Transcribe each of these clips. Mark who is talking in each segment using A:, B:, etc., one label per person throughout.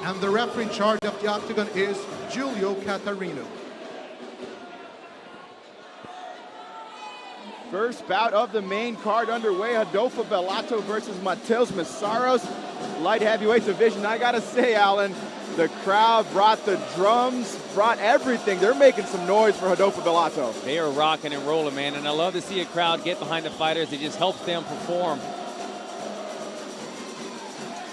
A: And the referee in charge of the octagon is Giulio Catarino.
B: First bout of the main card underway, Rodolfo Bellato versus Mateus Messaros, light heavyweight division. I gotta say, Alan, the crowd brought the drums, brought everything. They're making some noise for Rodolfo Bellato.
C: They are rocking and rolling, man, and I love to see a crowd get behind the fighters. It just helps them perform.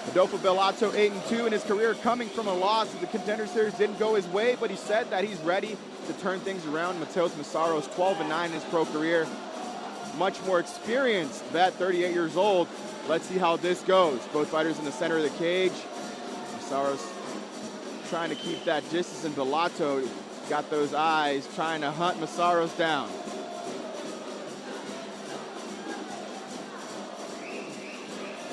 B: Rodolfo Bellato 8-2 in his career, coming from a loss. The Contender Series didn't go his way, but he said that he's ready to turn things around. Mateus Messaros 12-9 in his pro career. Much more experienced vet, 38 years old. Let's see how this goes. Both fighters in the center of the cage. Messaros trying to keep that distance, and Bellato got those eyes trying to hunt Messaros down.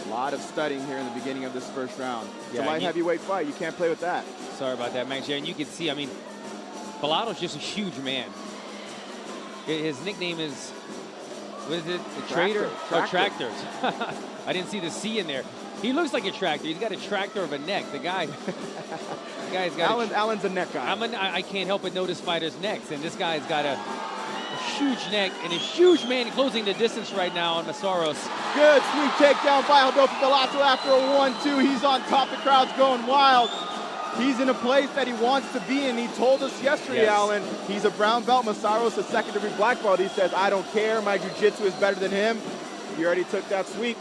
B: A lot of studying here in the beginning of this first round. It's a light heavyweight fight. You can't play with that.
C: Sorry about that, Max. Yeah, and you can see, I mean, Bellato's just a huge man. His nickname is, what is it? A traitor?
B: Tractor.
C: Oh, Tractor. I didn't see the C in there. He looks like a tractor. He's got a tractor of a neck. The guy's got
B: Alan's a neck guy.
C: I can't help but notice fighters' necks, and this guy's got a huge neck and a huge man closing the distance right now on Messaros.
B: Good sweep takedown by Rodolfo Bellato after a 1-2. He's on top. The crowd's going wild. He's in a place that he wants to be in. He told us yesterday, yes, Alan, he's a brown belt. Messaros, a second-degree black belt. He says, I don't care. My jiu-jitsu is better than him. He already took that sweep.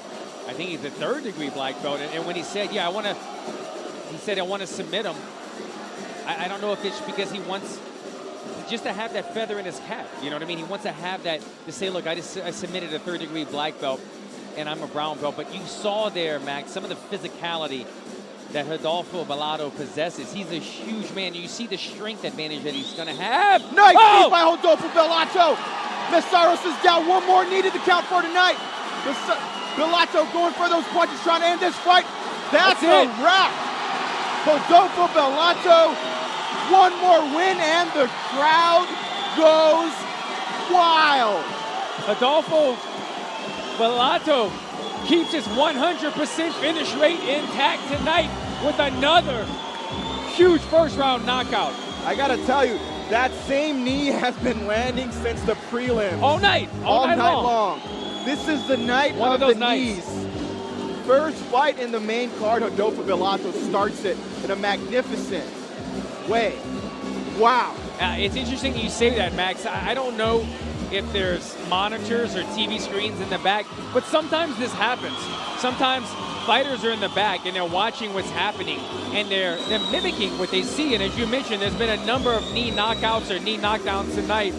C: I think he's a third-degree black belt. And when he said, yeah, I want to submit him, I don't know if it's because he wants just to have that feather in his cap. You know what I mean? He wants to have that, to say, look, I submitted a third-degree black belt, and I'm a brown belt. But you saw there, Max, some of the physicality that Rodolfo Bellato possesses. He's a huge man. You see the strength advantage that he's going to have.
B: Nice knee by Rodolfo Bellato. Messaros is down. One more needed to count for tonight. Bellato going for those punches, trying to end this fight. That's a wrap. Rodolfo Bellato, one more win, and the crowd goes wild.
C: Rodolfo Bellato keeps his 100% finish rate intact tonight with another huge first-round knockout.
B: I gotta tell you, that same knee has been landing since the prelims.
C: All night long.
B: This is the night
C: of
B: the
C: knees.
B: First fight in the main card, Rodolfo Bellato starts it in a magnificent way. Wow.
C: It's interesting that you say that, Max. I don't know if there's monitors or TV screens in the back, but sometimes this happens. Sometimes fighters are in the back and they're watching what's happening and they're mimicking what they see. And as you mentioned, there's been a number of knee knockouts or knee knockdowns tonight.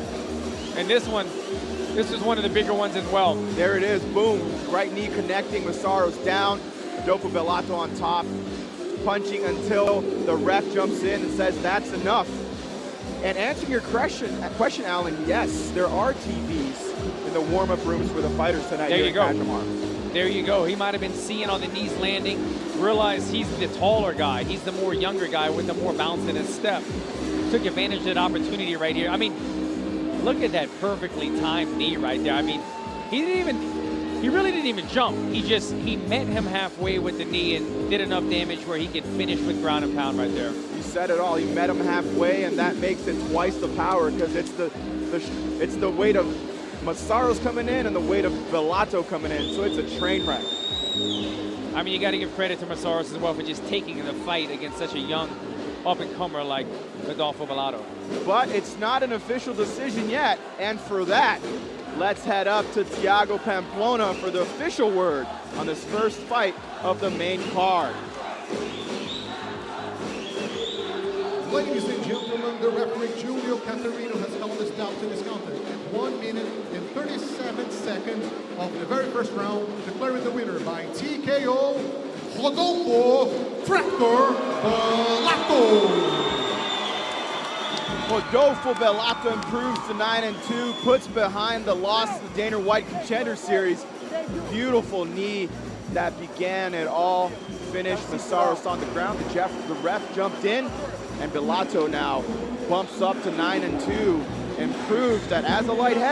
C: And this is one of the bigger ones as well.
B: There it is, boom. Right knee connecting, Messaros down, Rodolfo Bellato on top, punching until the ref jumps in and says that's enough. And answering your question, Alan, yes, there are TVs in the warm-up rooms for the fighters tonight.
C: There you go. There you go. He might have been seeing on the knees landing, realized he's the taller guy. He's the more younger guy with the more bounce in his step. Took advantage of that opportunity right here. I mean, look at that perfectly timed knee right there. I mean, he really didn't even jump. He met him halfway with the knee and did enough damage where he could finish with ground and pound right there.
B: You said it all. He met him halfway, and that makes it twice the power because it's the weight of Messaros coming in and the weight of Bellato coming in. So it's a train wreck.
C: I mean, you got to give credit to Messaros as well for just taking the fight against such a young up-and-comer like Rodolfo Bellato.
B: But it's not an official decision yet, and for that, let's head up to Thiago Pamplona for the official word on this first fight of the main card.
A: Ladies and gentlemen, the referee Giulio Catarino has held this down to this contest at 1 minute and 37 seconds of the very first round, declaring the winner by TKO, Rodolfo Tractor Bellato.
B: Rodolfo Bellato improves to 9-2, puts behind the loss of the Dana White Contender Series. Beautiful knee that began it all. Finished Messaros on the ground. The ref jumped in, and Bellato now bumps up to 9-2, improves that as a light heavyweight.